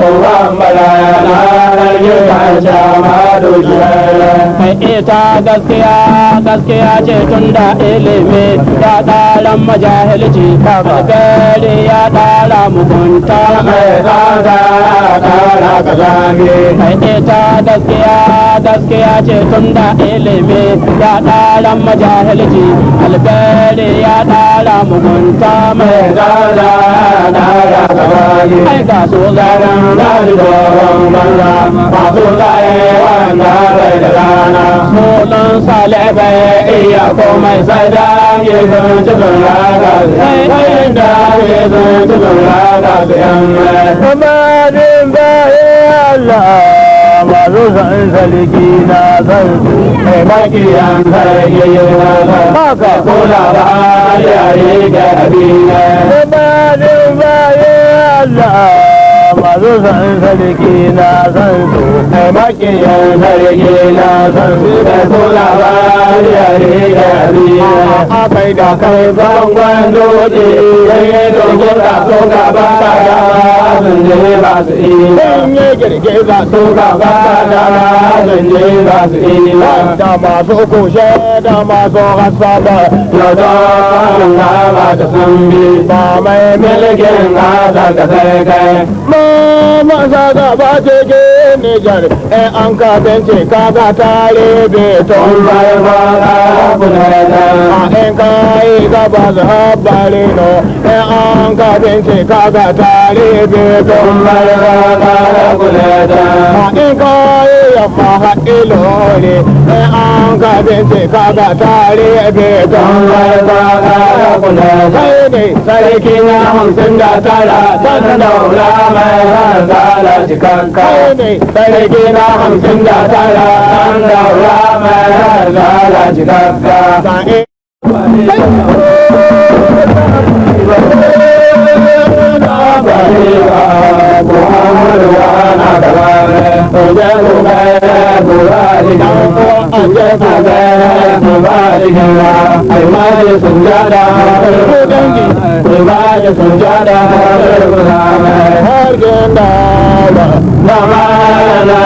uban balana rage kanca ma dukiyar. Mai ita gaskiya ce tun da ilimi ya ɗara majahilci alkhairi ya ɗara mugunta. Mai tsada ƙara ka zage. Mai ita gaskiya ce tun da ilimi ya ɗara majahilci alkhairi ya ɗara mugunta. Mai tsada ƙara ka zage. Ai ga su Garan gari doron banza masu tsaye wanda bai da rana. sunan salibai Iya komai sai da ke zan cikin raka sai da ke zan cikin raka su yan mai. kamarin bayan Allah masu san saliki na san su Mai makiyan sarki na san haka kula ba yare ga abina. kamarin bayan Allah masu san saliki na san su Mai makiyan sarki na san kula ba yare ga abina. akai da kai Bangon doji yayi dogon da soka ba ta da sun je ba su iya. sun yi girgiza Soka ba ta da sun je ba su iya. da masu kushe da masu hasada Yau da na ba ta san bi. ba mai Milikin ƙasa ka sai kai. masa gaba cikin Nijar an ka bence kaga tare beton Tun bai ba ka kula da. in ka yi gaba habari no an ka bence kaga tare beton Tun bai ba ka kula da. in ka yi yamma haƙilo ne an ka bence kaga tare Tun beton bai ba ka kula da. sai ne Sarki na 59 san daula mai hanzala cikakka. sai ne Sarki na 59 san daula mai hanzala cikakka. sa'in Muhammadu ana gabare, oje gube gubari ganko, oje gube gubari gina, aimaji sunjada dangi, aimaji sunjada gudame, hargin dawa namana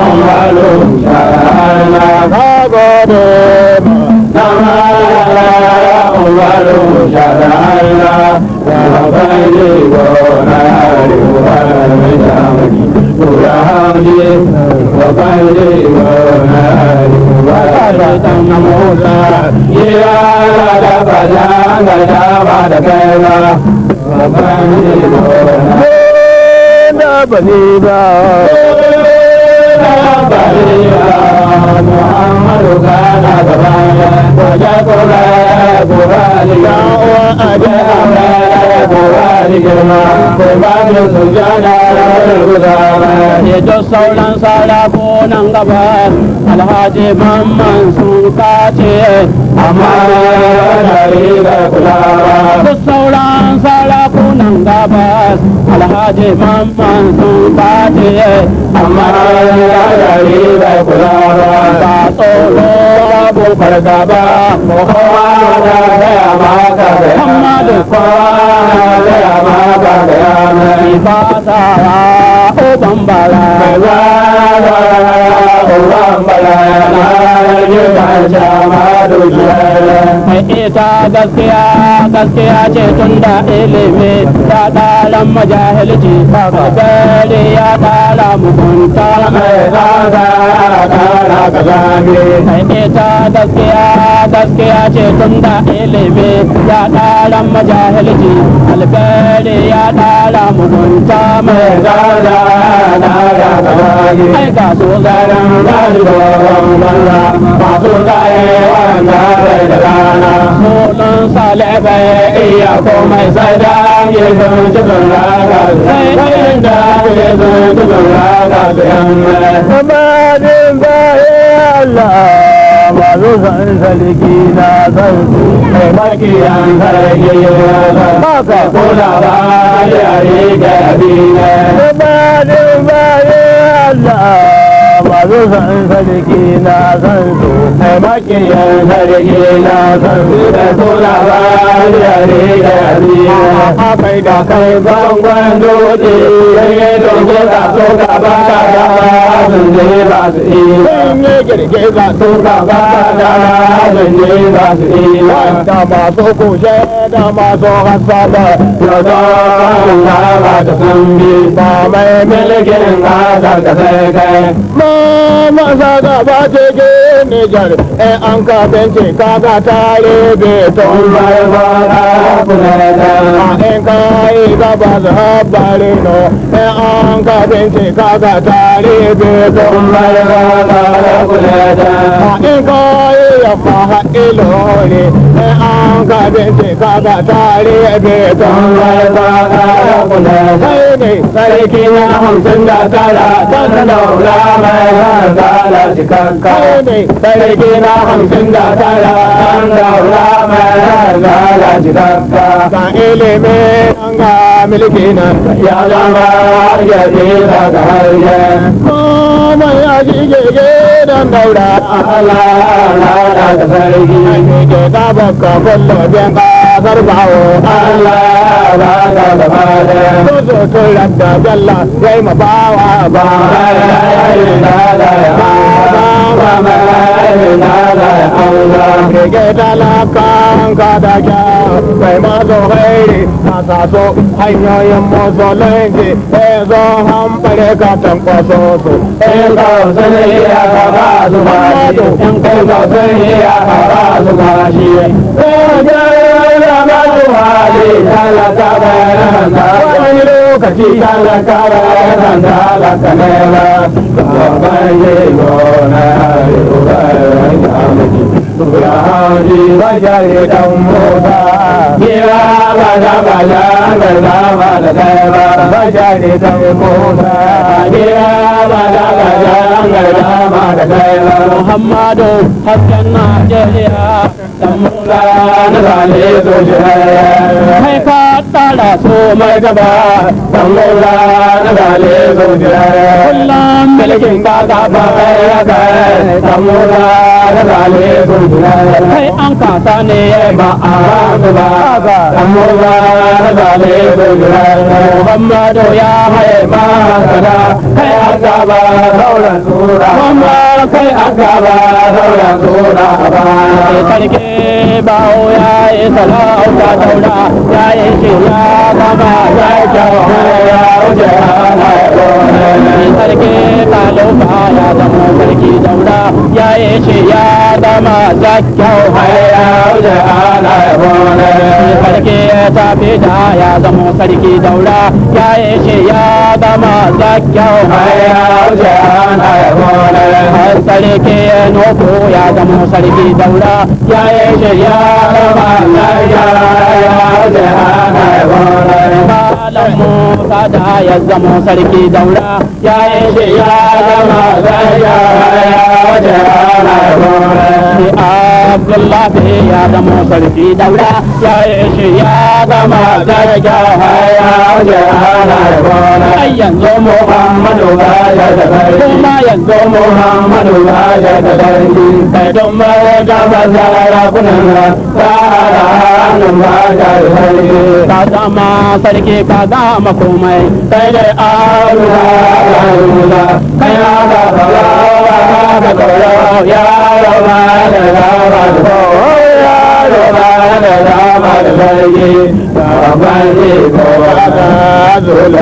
umaru shana, kagode namana umaru shana, wabali gona wabali jamani, wabali wabali gona wabali tamamusa, ya da bajanga jama da kaiwa, wabali gona. da bani ba Muhammadu kana gabaya, wajen kula gurali yawa aje gurali girma, kurbanin sujana gudana. da sauran sarakunan gabas alhaji mamman sun kace Amma da riga kulawa, duk sauran sarakunan gabas alhaji mamman sun kace amma da riga kulawa. ba tsoro babu fargaba Kowa da gaya maka da Muhammadu kowa da gaya maka da yanayi. fata uban bala mai ita gaskiya ce tun da ilimi ya ɗara majahilci alkhairi ya ɗara mugunta mai ita gaskiya ce tun da ilimi ya ɗara majahilci alkhairi ya ɗara mugunta mai ai ga su Garan gari doron banza masu tsaye wanda bai da rana. sunan salibai Iya komai sai da ke zan cikin raka sai da ke zan cikin raka su yan mai. kamarin bayan Allah masu san saliki na san su Mai makiyan sarki na san haka kula ba yare ga abina. kamarin bayan Allah masu san sarki na san su makiyan sarki na san su da suna ba da riga riga akai da kai bangon dutse yayi dogo da so ka ba ka da sun ne ba su yi sun yi girgiza so ka ba da sun ne ba su yi da masu kushe da masu hasada ya da ba da san bi ba mai milikin hasa ka sai kai maza gaba ce Nijar an ka bence kaga tare beton bai fara kula da in ka yi gaba zabare no an ka bence kaga tare beton bai fara kula da in ka yi yamma haƙilo ne an ka bence kaga tare beton bai fara kula da ne sarki na 59 dan daura mai zala cikakka ne sarki na 59 dan daura mai zala cikakka ka ilimi an ga milki nan ya zama ya ce daga harshe mama ya shige dan daura Allah da sarki ne ke da baka kullu bin kasar bawo Allah ba da bada so turan da jalla sai ma bawa ba talakan ka da kya sai ma zo hairi a saso hanyoyin musulunci sai zo hambare ka tankwaso su in ka sani ya ka ba su ba shi in kai ka sani ya ka ba su ba shi sai ya ba su ba shi talaka bayan da wani lokaci talaka bayan da talaka ne ba babban yi gona Buraji bajari dan mota, kira baja baja bersama deba. Bajari dan mota, kira baja baja bersama deba. Muhammadu Hasan Najeriya, Tamula Nali Sujaya. Hai kata so mergaba, Tamula Nali Sujaya. Kulam milikin kata bahaya kai, Tamula Nali Sujaya. Kai an kasa ne ba a ba Tamula Nali Sujaya. Muhammadu ya hai masana, kai aka ba sauran sura. Muhammad kai aka ba sauran sura ba. Sarki bawo ya yi salauta daura, ya yi shi ya gama ya yi kyau ya wuce ana yi sarki kaluba ya zama sarki daura, ya yi shi ya gama ya kyau ya wuce ana yi sarki tafi da ya zama sarki daura, ya yi shi ya gama ya kyau ya wuce ana yi sarki nufu ya zama sarki daura, ya yi shi ya gama ya wuce ana yi malam Musa da ya zama sarki daura, ya yi shi ya gama ya wuce ana yi Abdullahi ya zama sarki daura, ya yi shi ya gama ya wuce ana yi yanzu Muhammadu ba ya da sarki, kuma yanzu Muhammadu ba ya da sarki, kai don mai gaba zara kunan tsara hannun ba ya da sarki, ka zama sarki ka gama komai, sai dai aruwa ya rula, kai ya ga falawa ka tsoro ya rama da rama da tsoro ya rama da rama da sarki, ka bani ko ka zula.